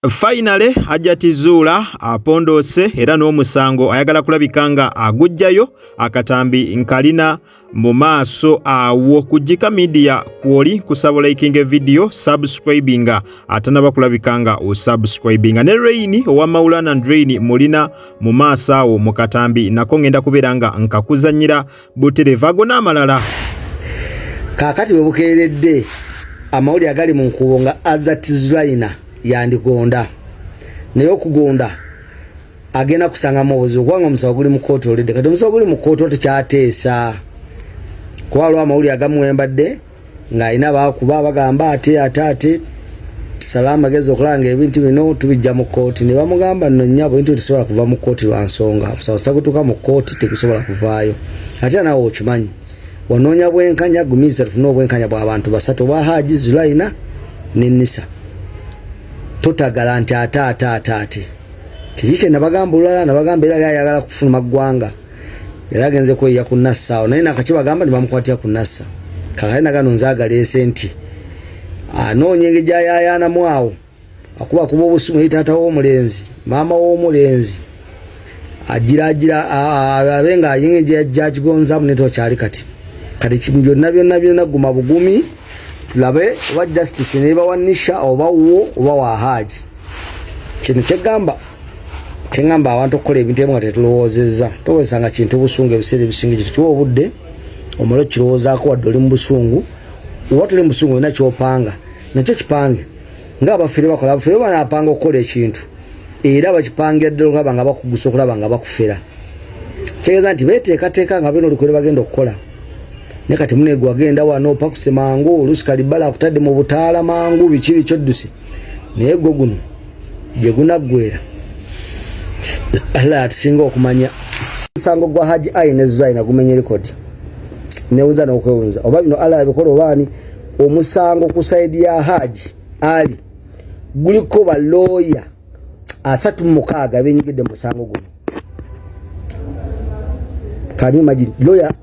Finally Hajati Zula apondose era n'omusango ayagala kulabikanga agujjayo akatambi nkalina mu maaso awo kujika media kwoli kusaba liking video subscribinga atanaba kulabikanga o subscribinga ne Rain owa Maulana Drain mulina mu maaso awo mu katambi nako ngenda kuberanga nkakuzanyira butereva go n'amalala kakati webukeeredde amawuli agali mu nkubo nga Hajati Zulaina yandigonda naye okugonda agenda kusanga mubuzi kwanga musawo guli mu kooti olidde kati musawo guli mu kooti tekyateesa kwalwa amawuli agamuwembadde ng'alina baakuba bagamba ate salama gezo okulanga ebintu bino tubijja mu kooti ne bamugamba nno nnyabo ebintu tebisobola kuva mu kooti lwa nsonga musawo sagutuka mu kooti tebisobola kuvaayo ate naawe okimanyi wanoonya bwenkanya gumiza tufuna obwenkanya bw'abantu basatu bwa Hajati Zulaina ne Nisa totagala nti ate kikiche nabagamba ulala nabagamba era ayagala kufuluma ggwanga era agenze kweya ku Nassa naye nakakibagamba nibamukwatira ku Nassa kakayina gano nzagala esenti anoonye jayayana mwawo akuba kuba obusumu yitata w'omulenzi mama w'omulenzi agira abenga yinge jakigonza muneto kyali kati byonna guma bugumi labe wa justice ne bawanisha oba wa Haji kino kyegamba abantu okukola ebintu ebimu nga tetulowozezza towesanga kintu busungu ebiseera ebisinga kituwa obudde omalo kirowoozaako wadde oli mu busungu oba tuli mu busungu olina kyopanga nakyo kipange ng'abafere bakola abafere banaapanga okukola ekintu era bakipangira ddala olaba nga bakugusa okulaba nga bakufera kitegeeza nti beeteekateeka nga bino olikwere bagenda okukola ne kati munego agenda wano pakuse mangu olusi kalibala akutadde mu butaala mangu bikiri kyoddusi naye gwo guno gye gunaggwera ala atusinga okumanya musango gwa Hajati Zulaina gumenye rekodi neuza n'okwewunza oba bino ala abikola obaani omusango ku side ya Haji Ali guliko ba lawyer 36 benyigidde musango guno kani imagine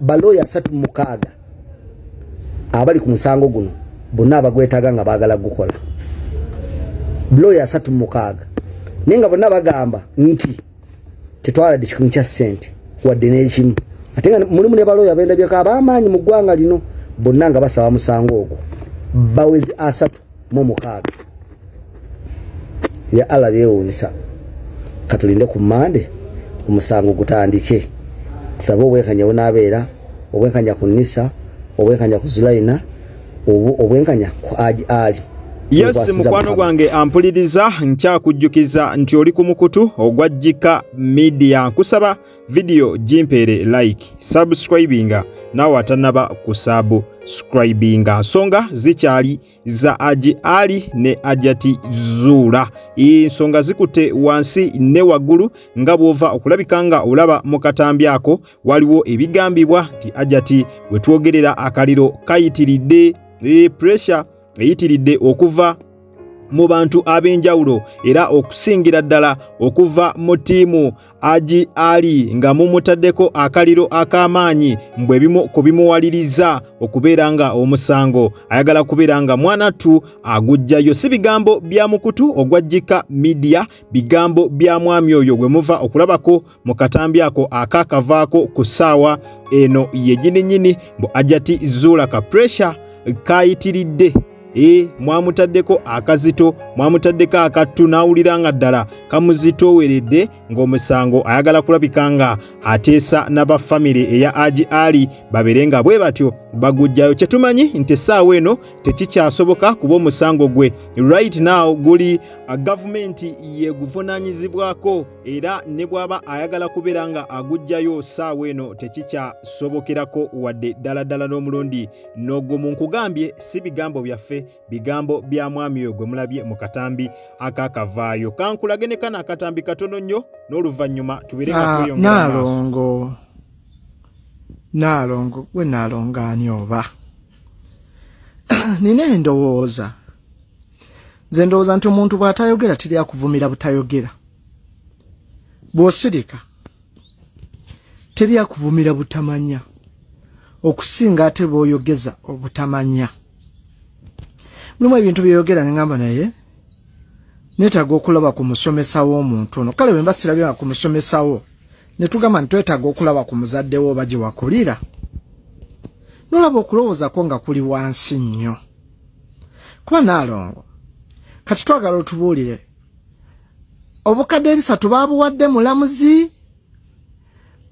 ba lawyer 36 abali ku musango guno bonna abagwetaga nga bagala gukola lawyer 36 ninga bonna bagamba nti tetwala dikikunyi kya sente wadde n'ekimu ate nga mulimu ne baloya benda byaka abamanyi mu ggwanga lino bonna nga basaba musango ogwo bawezi 36 ya ala byewunisa katulinde ku Mande omusango gutandike tulabo obwenkanya bunabeera obwenkanya ku Nisa obwenkanya ku Zulaina obwenkanya ku Hajati Yes mukwano gwange ampuliriza nkyakujjukiza nti oli ku mukutu ogwajjika media nkusaba video gimpere like subscribinga nawe atanaba kusubscribinga nsonga zikyali za Hajati ne Hajati Zula nsonga zikute wansi ne waggulu nga bwova okulabikanga olaba mu katambi ako waliwo ebigambibwa nti Hajati wetwogerera akaliro kayitiridde pressure eyitiridde okuva mu bantu ab'enjawulo era okusingira ddala okuva mu tiimu Hajati nga mumutaddeko akaliro ak'amaanyi mbwe bimu kubimuwaliriza okubeera nga omusango ayagala kubeera nga mwanattu agujjayo si bigambo bya mukutu ogwajjika media bigambo bya mwami oyo gwe muva okulabako mu katambi ako akakavaako ku ssaawa eno yegininyini mbu Hajati Zula ka pressure kayitiridde mwamutaddeko akazito mwamutaddeko akattu nawuliranga ddala kamuzitooweredde ng'omusango ayagala kulabikanga ateesa n'abafamire eya Hajati baberenga bwe batyo bagujjayo kyetumanyi nti essaawa eno tekikyasoboka kuba omusango gwe right now guli gavumenti yeguvunaanyizibwako era ne bw'aba ayagala kubeera nga agujjayo ssaawa eno tekikyasobokerako wadde ddala n'omulundi n'ogwo munkugambye si bigambo byaffe bigambo bya mwami oyo gwe mulabye mu katambi akakavaayo kankulage ne kana akatambi katono nnyo n'oluvannyuma tuberenga tweyongera maaso Nalongo gwe nalongaani oba nina endowooza nze ndowooza nti omuntu bw'atayogera teri akuvumira butayogera bw'osirika teri akuvumira butamanya okusinga ate bw'oyogeza obutamanya mulimu ebintu byeyogera ne ngamba naye netaga okulaba ku musomesa w'omuntu ono kale bwe mbasirabye ku musomesa wo ne tugamba nti twetaaga okulaba ku muzadde wo oba gye wakulira nolaba okulowooza ko nga kuli wansi nnyo kuba Naalongo kati twagala otubuulire obukadde 3 baabuwadde mulamuzi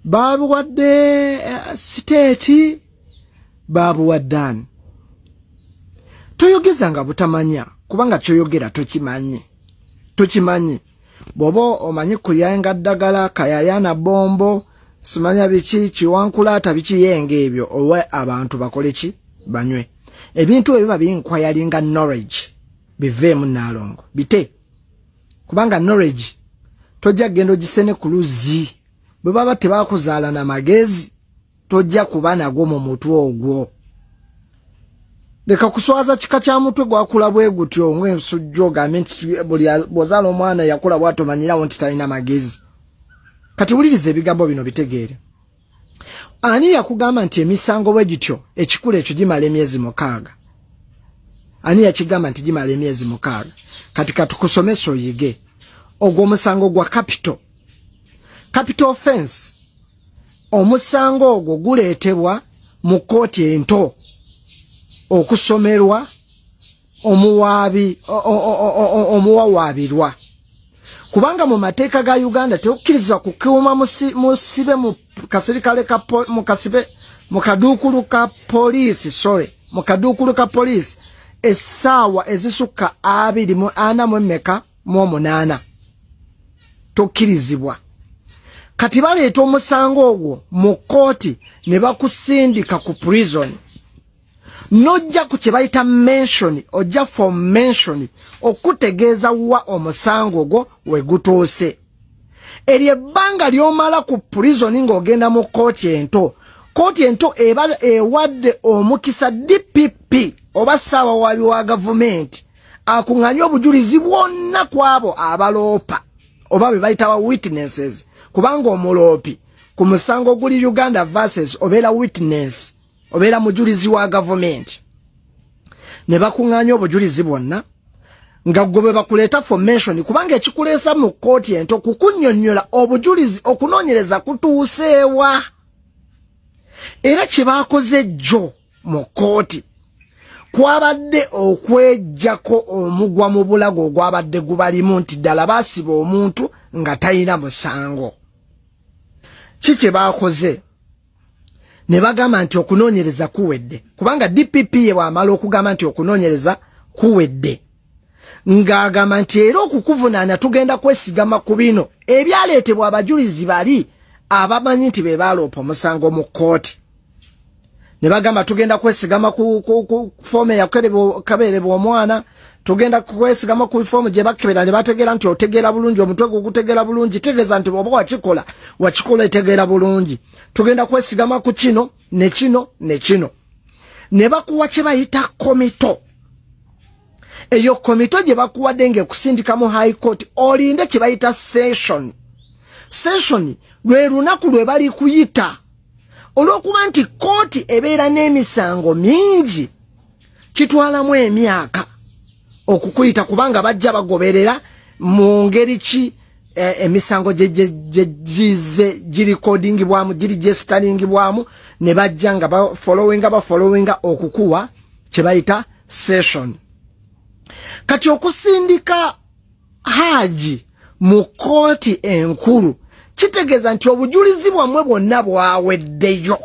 baabuwadde siteeti baabuwadde ani toyogeza nga butamanya kubanga kyoyogera tokimanyi bw'oba omanyi kuyenga ddagala kayayana bombo simanya biki kiwankulaata bikiyenga ebyo owe abantu bakole ki banywe ebintu ebyo babinquiringa knowledge biveemu Naalongo bite kubanga knowledge tojja gendo gisene ku luzzi bwe baba tebakuzaala na magezi tojja kuba nagwo mu mutwe ogwo leka kuswaza kika kya mutwe gwakula bwe gutyo ng'ensujjo gambe nti buli bw'ozaala omwana yakula bw'atomanyirawo nti talina magezi kati wuliriza ebigambo bino bitegeere ani yakugamba nti emisango bwe gityo ekikula ekyo gimala emyezi 6 ani yakigamba nti gimala emyezi 6 kati katukusomesa oyige ogwo omusango gwa capital offense omusango ogwo guleetebwa mu kooti ento okusomerwa omuwawaabirwa kubanga mu mateeka ga Uganda teukkirizibwa kukuuma musibe mu kasirikale mu kaduukulu ka poliisi essaawa ezisukka 24 tokkirizibwa kati baleeta omusango ogwo mu kooti ne bakusindika ku prison nojja ku kye bayita mention ojja for mention okutegeeza wa omusango ogwo we gutuuse eryo ebbanga ly'omala ku prison ng'ogenda mu kooti ento eba ewadde omukisa DPP oba ssaabawaabi wa gavumenti akuŋŋanya obujulizi bwonna ku abo abaloopa oba be bayitawa witnesses kubanga omuloopi ku musango guli Uganda versus obeera witness obeera mujulizi wa gavumenti ne bakuŋŋanya obujulizi bwonna nga gwe bakuleeta formation kubanga ekikuleesa mu kooti ento kukunnyonnyola obujulizi okunoonyereza kutuuseewa era kye baakoze jjo mu kooti kwabadde okwejjako omugwa mu bulago ogwabadde gubalimu nti ddala baasiba omuntu nga talina musango kye baakoze ne bagamba nti okunoonyereza kuwedde kubanga DPP ye bw'amala okugamba nti okunoonyereza kuwedde ng'agamba nti era okukuvunaana tugenda kwesigama ku bino ebyaleetebwa abajulizi bali abamanyi nti be baaloopa omusango mu kooti ne bagamba tugenda kwesigama ku foomu eyakeberebwa omwana tugenda kwesigama ku foomu gye bakebera ne bategeera nti otegeera bulungi omutwe gwo gutegeera bulungi tegeeza nti oba wakikola etegeera bulungi tugenda kwesigama ku kino ne kino ne kino ne bakuwa kye bayita komito eyo komito gye bakuwadde ng'ekusindika mu high court olinde kye bayita session lwe lunaku lwe bali kuyita olw'okuba nti kooti ebeera n'emisango mingi kitwalamu emyaka okukuyita kubanga bajja bagoberera mu ngeri ki emisango gye girikodingibwamu girigestalingibwamu ne bajja nga bafollowinga okukuwa kye bayita session kati okusindika Haji mu kooti enkulu kitegeeza nti obujulizi bwamwe bwonna bwaweddeyo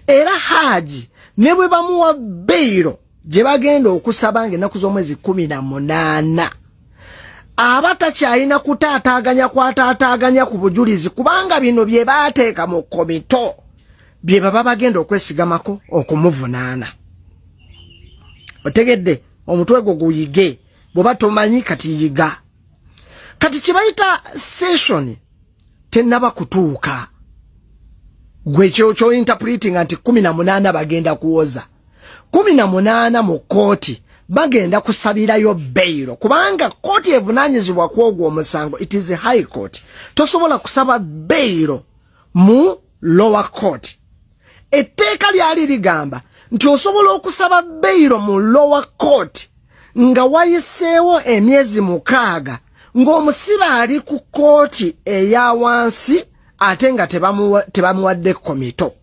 era Haji ne bwe bamuwa beyiro gye bagenda okusaba ng'ennaku z'omwezi 18 aba takyalina kwataataganya ku bujulizi kubanga bino bye baateeka mu komito bye baba bagenda okwesigamako okumuvunaana otegedde omutwe gwo guyige bw'oba tomanyi kati yiga kati kye bayita session tennaba kutuuka gwe kyo interpreting nti 18 bagenda kuwoza 18 mu kooti bagenda kusabirayo beyiro kubanga kooti evunaanyizibwa kwogwo omusango it is a high court tosobola kusaba beyiro mu lower court etteeka lyali ligamba nti osobola okusaba beyiro mu lower court nga wayiseewo emyezi 6 ng'omusibe ali ku kooti eya wansi ate nga tebamuwadde komito.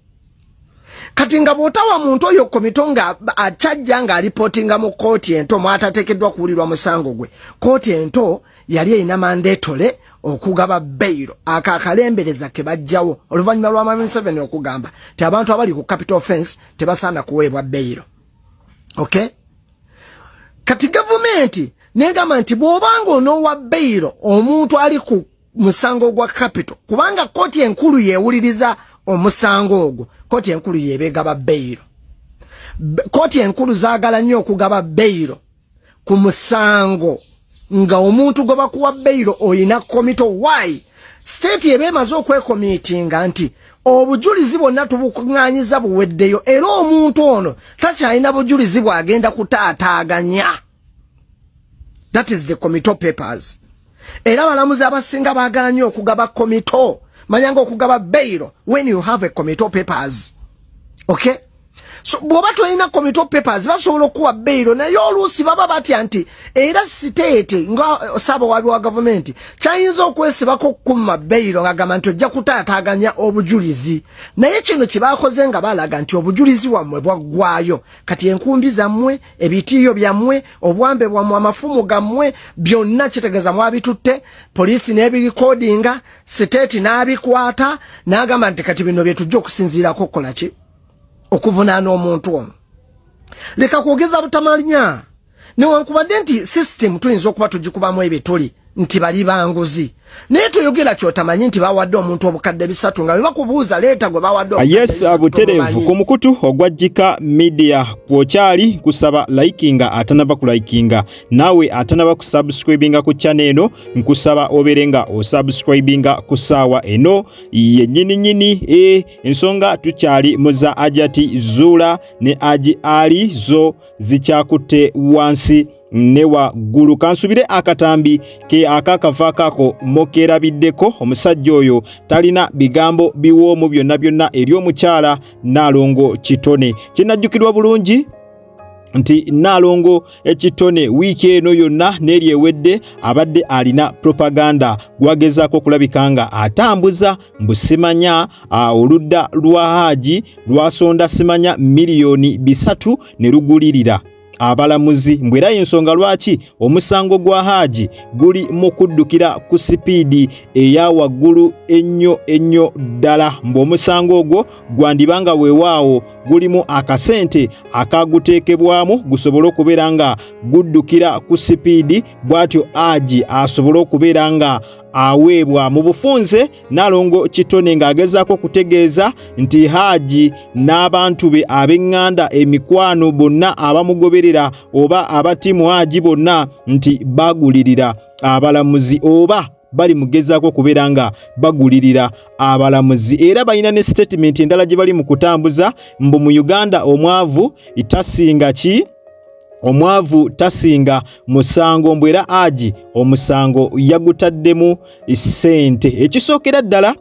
Kati nga bw'otawa muntu oyo komito nga achajja nga alipotinga mu kooti ento mwatateekeddwa kuwulirwa musango gwe, kooti ento yali erina mandetole okugaba bail akalembereza ke bajjawo oluvannyuma lwa Mami Museveni okugamba ti abantu abali ku capital offense tebasaana kuweebwa bail. Okay? Kati gavumenti negamba nti bw'obanga onoowa bail omuntu ali ku musango gwa capital, kubanga kooti enkulu yeewuliriza omusango ogwo, kooti enkulu yebeegaba bail. Kooti enkulu zaagala nnyo okugaba bail ku musango nga omuntu gwe bakuwa bail oyina komito. Why? State yebeemaze okwekomitinga nti obujulizi bwonna tubukuŋŋaanyiza buweddeyo era omuntu ono takyalina bujulizi bwagenda kutaataaganya. That is the committee papers. Era balamuzi abasinga baagala nnyo okugaba komito. Manyanga okugaba bail when you have a committee papers. Okay? So bw'oba tolina committee papers basobola okuwa bail naye oluusi baba batya nti era state nga Ssaabawabi wa gavumenti kyayinza okwesibako okukuma bail ng'agamba nti ojja kutaataaganya obujulizi. Naye kino kye baakoze nga balaga nti obujulizi wammwe bwaggwayo. Kati enkumbi zammwe, ebitiiyo byammwe, obwambe bwammwe, amafumu gammwe byonna kitegeeza mwabitutte, poliisi n'ebirikodinga, state n'abikwata n'agamba nti kati bino bye tujja okusinziirako okukola ki? Okuvunaana omuntu ono. Leka kwogeza butamalinya. Newankubadde nti system tuyinza okuba tugikubamu ebituli nti bali banguzi. Naye toyogera kyotamanyi nti bawadde omuntu obukadde 3 nga bakubuuza leeta gwe bawadde obukadde 3. Yes, abuterevu ku mukutu ogwajjika media kwokyali kusaba likinga atanaba ku likinga. Nawe atanaba ku subscribinga ku channel eno nkusaba oberenga o subscribinga ku saawa eno yennyini ensonga tukyali muza Hajati Zula ne Haji Ali zo zikyakutte wansi newa gulu. Kansubire akatambi ke akakavaakako mokerabiddeko omusajja oyo talina bigambo biwoomu byonna eri omukyala Nalongo Kitone. Kinajjukirwa bulungi nti Nalongo Kitone wiiki eno yonna n'eri ewedde abadde alina propaganda gwagezaako kulabikanga atambuza mbu simanya oludda lwa Haji lwasonda simanya miliyoni 3 ne lugulirira abalamuzi. Mbwera ensonga lwaki omusango gwa Haji guli mu kuddukira ku sipiidi eya waggulu ennyo ddala. Mbu omusango ogwo gwandibanga weewaawo gulimu akasente akaguteekebwamu gusobole okubeera nga guddukira ku sipiidi bw'atyo Haji asobole okubeera nga aweebwa mu bufunze. Nalongo Kitone ng'agezaako kutegeeza nti Haji n'abantu be ab'eŋŋanda emikwano bonna abamugoberera oba abatimu Haji bonna nti bagulirira abalamuzi oba bali mugezaako kubeera nga bagulirira abalamuzi. Era balina ne statement endala gye bali mu kutambuza mbu mu Uganda omwavu tasinga ki? Omwavu tasinga musango. Mbwera Haji omusango yagutaddemu sente. Ekisookera ddala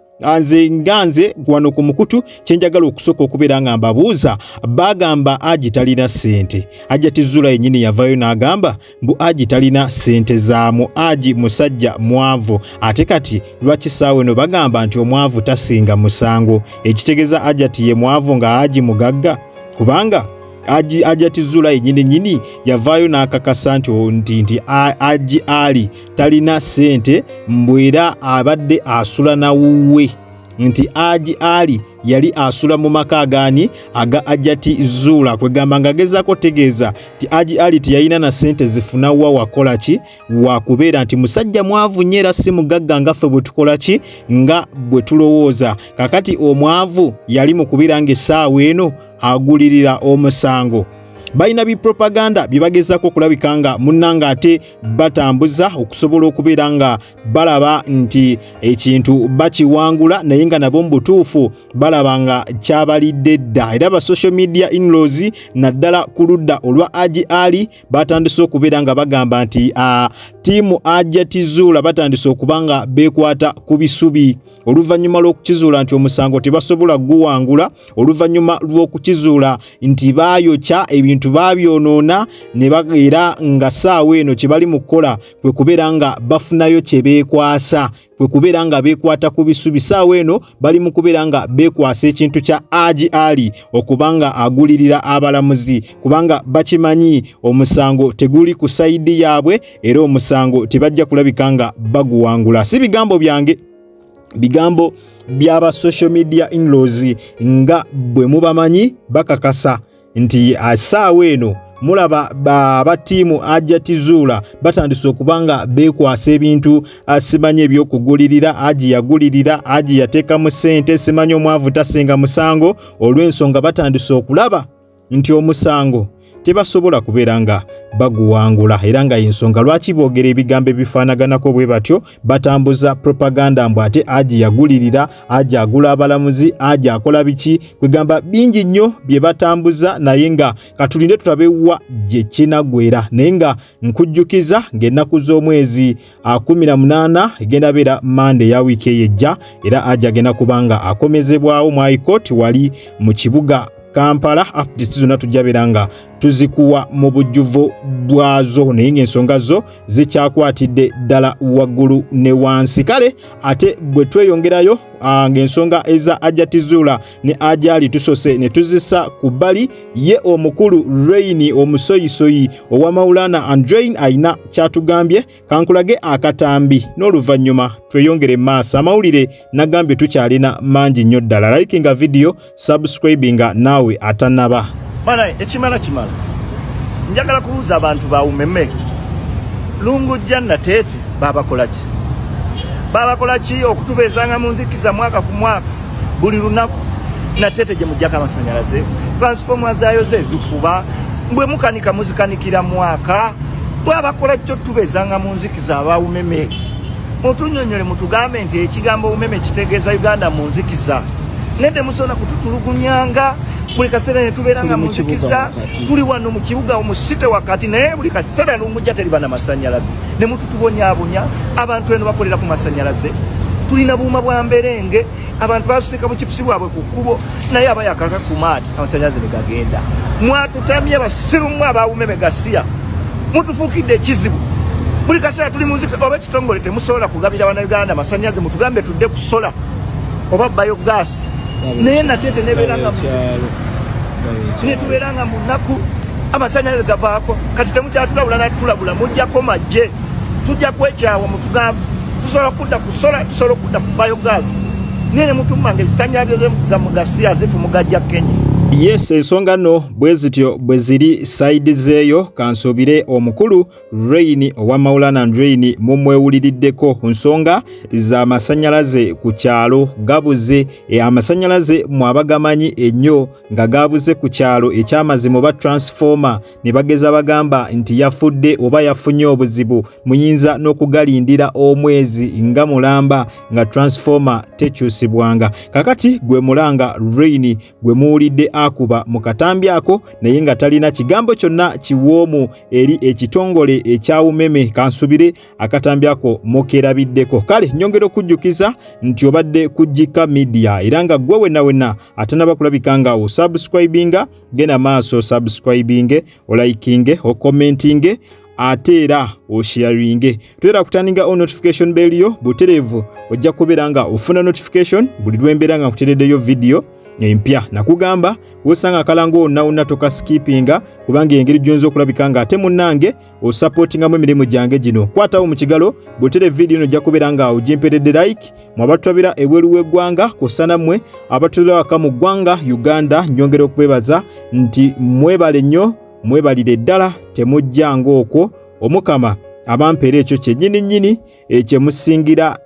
nze wano ku mukutu kyenjagala okusooka okubeera nga mbabuuza, bagamba Haji talina sente. Hajati Zula yennyini yavayo n'agamba mbu Haji talina sente zaamu, Haji musajja mwavu. Ate kati lwaki saawe no bagamba nti omwavu tasinga musango? Ekitegeeza Hajati ye mwavu nga Haji mugagga? Kubanga Hajati Zula yennyini yavaayo n'akakasa nti Haji Ali talina sente, mbwera abadde asula nawuwe, nti Haji Ali yali asula mu maka agaani aga Hajati Zula. Kwegamba ngagezaako tegeeza ti Haji Ali tiyalina na sente zifuna wa wakola ki? Wakubeera nti musajja mwavu nnyo era si mugagga nga ffe bwe tukola ki? Nga bwe tulowooza. Kakati omwavu yali mu kubeera ng'essaawa eno agulirira omusango. Balina bipropaganda byebagezaako okulabikanga munnanga ate batambuza okusobola okubeera nga balaba nti ekintu bakiwangula, naye nga nabo mu butuufu balaba nga kyabalidde dda. Era ba social media inlaws naddala ku ludda olwa Haji Ali batandise okubeera nga bagamba nti tiimu Hajati Zula batandise okuba nga beekwata ku bisubi oluvannyuma lw'okukizuula nti omusango tebasobola guwangula, oluvannyuma lw'okukizuula nti baayokya ebintu ebintu babyonoona ne bagera nga saawa eno kye bali mu kukola kwe kubeera nga bafunayo kye beekwasa kwe kubeera nga beekwata ku bisubi saawa eno bali mu kubeera nga beekwasa ekintu kya Haji Ali okubanga agulirira abalamuzi kubanga bakimanyi omusango teguli ku sayidi yaabwe era omusango tebajja kulabika nga baguwangula. Si bigambo byange, bigambo byaba social media in-laws nga bwe mubamanyi bakakasa nti asaawa eno mulaba ba tiimu Ajatizula batandise okubanga beekwasa ebintu asimanye ebyokugulirira Aji yagulirira Aji yateekamu ssente simanye omwavu tasinga musango olw'ensonga batandise okulaba nti omusango tebasobola kubeera nga baguwangula era nga ensonga lwaki boogera ebigambo ebifaanaganako bwe batyo batambuza propaganda mbu ate Aji yagulirira Aji agula abalamuzi Aji akola biki kwegamba bingi nnyo bye batambuza naye nga katulinde tulabewa gye kinagwera naye nga nkujjukiza ng'ennaku z'omwezi 18 egenda beera Monday ya wiiki ey'ejja era Aji agenda kubanga akomezebwawo mu High Court wali mu kibuga Kampala. Updates zonna tujja beera nga tuzikuwa mu bujjuvu bwazo naye ng'ensonga zo zikyakwatidde ddala waggulu ne wansi. Kale ate bwe tweyongerayo ng'ensonga eza Ajatizula ne Haji Ali tusose ne tuzisa ku bbali ye omukulu Rain omusoyisoyi owa Maulana and Rain ayina kyatugambye kankulage akatambi n'oluvannyuma tweyongere maaso amawulire nagambye tukyalina mangi nnyo ddala. Likinga video, subscribinga naawe atannaba. Mana ekimala kimala njagala kubuuza abantu ba Umeme Lungujja Natete babakola ki okutubeezanga mu nzikiza mwaka ku mwaka buli lunaku Natete gye mujjako amasanyalaze transformer zaayo ze zikuba mbwe mukanika muzikanikira mwaka twabakola kyo tubeezanga mu nzikiza aba Umeme mutunyonyole mutugambe nti ekigambo Umeme kitegeeza Uganda mu nzikiza nede musona kututulugunyanga buli kaseera ne tubeeranga mu nzikiza tuli wano mu kibuga omusite wakati naye buli kaseera Lungujja teriba na masanyalaze ne mututubonyaabonya abantu eno bakolera ku masanyalaze tulina buuma bwa mberenge abantu basika mu kipisi bwabwe ku kkubo naye abayakaka ku maati amasanyalaze ne gagenda mwatutamye basiru mwe aba Umeme Gasiya mutufuukidde ekizibu buli kaseera tuli mu nzikiza oba ekitongole temusobola kugabira Bannayuganda masanyalaze mutugambe tudde ku sola oba biogas naye Natete nebeeranga netubeeranga mu nnaku amasanyalaze gavaako kati temukyatulabula natulabula mujjako majje tujja kwekyawa mutugambe tusobola kudda ku sola tusobola okudda ku biogas naye ne mutumanga ebisanyalaze mu Gasiya zifu mugajja Kenya. Yes, ensonga no bwe zityo bwe ziri side zeeyo kansobire omukulu Rain owa Maulana and Rain mumwewuliriddeko nsonga za masanyalaze ku kyalo gabuze amasanyalaze mwabagamanyi ennyo nga gabuze ku kyalo ekyamazima oba transformer ne bageza bagamba nti yafudde oba yafunye obuzibu muyinza n'okugalindira omwezi nga mulamba nga transformer tekyusibwanga. Kakati gwe mulanga Rain gwe muwulidde akuba mu katambi ako naye nga talina kigambo kyonna kiwoomu eri ekitongole ekya Umeme kansubire akatambi ako mukerabiddeko. Kale nyongera okujjukiza nti obadde kujjika media era nga gwe wenna atanaba kulabika nga osubscribinga genda maaso subscribinge olikinge okommentinge ate era osharinge twera kutaninga on notification bell yo buterevu ojja kubeera nga ofuna notification buli lwembeera nga kutereddeyo video empya nakugamba wosanga kalango onna toka skippinga kubanga engeri gyonzo okulabika nga ate munnange osupportinga mu emirimu gyange gino kwatawo mu kigalo butere video ojja kubeera nga ojimperedde like mwabatulabira ebweru w'eggwanga kosana mmwe abatulira waka mu ggwanga Uganda nyongera okwebaza nti mwebale nnyo mwebalire ddala temujjanga okwo omukama abampeera ekyo kyennyini ekyemusingira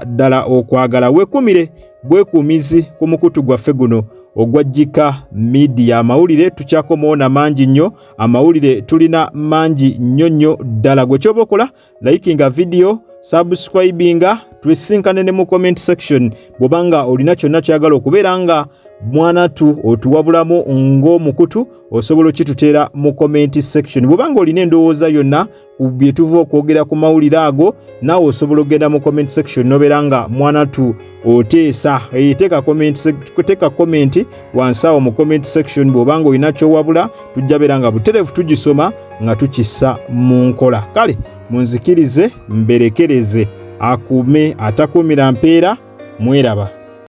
ddala okwagala wekumire bwekuumizi ku mukutu gwaffe guno ogwajjika media amawulire tukyakomaona mangi nnyo amawulire tulina mangi nnyo ddala gwe kyoba okola likinga video subscribinga twesinkane ne mu comment section bwobanga olina kyonna kyagala okubeera nga mwanatu otuwabulamu ng'omukutu osobola okituteera mu comment section. Bw'obanga olina endowooza yonna ku bye tuva okwogera ku mawulire ago, naawe osobola okugenda mu comment section nobeera nga mwanatu oteesa. Teeka comment wansi awo mu comment section bw'obanga olina kyowabula, tujja beera nga butereevu tugisoma nga tukissa mu nkola. Kale munzikirize mberekereze, akuume atakuumira mpeera. Mweraba.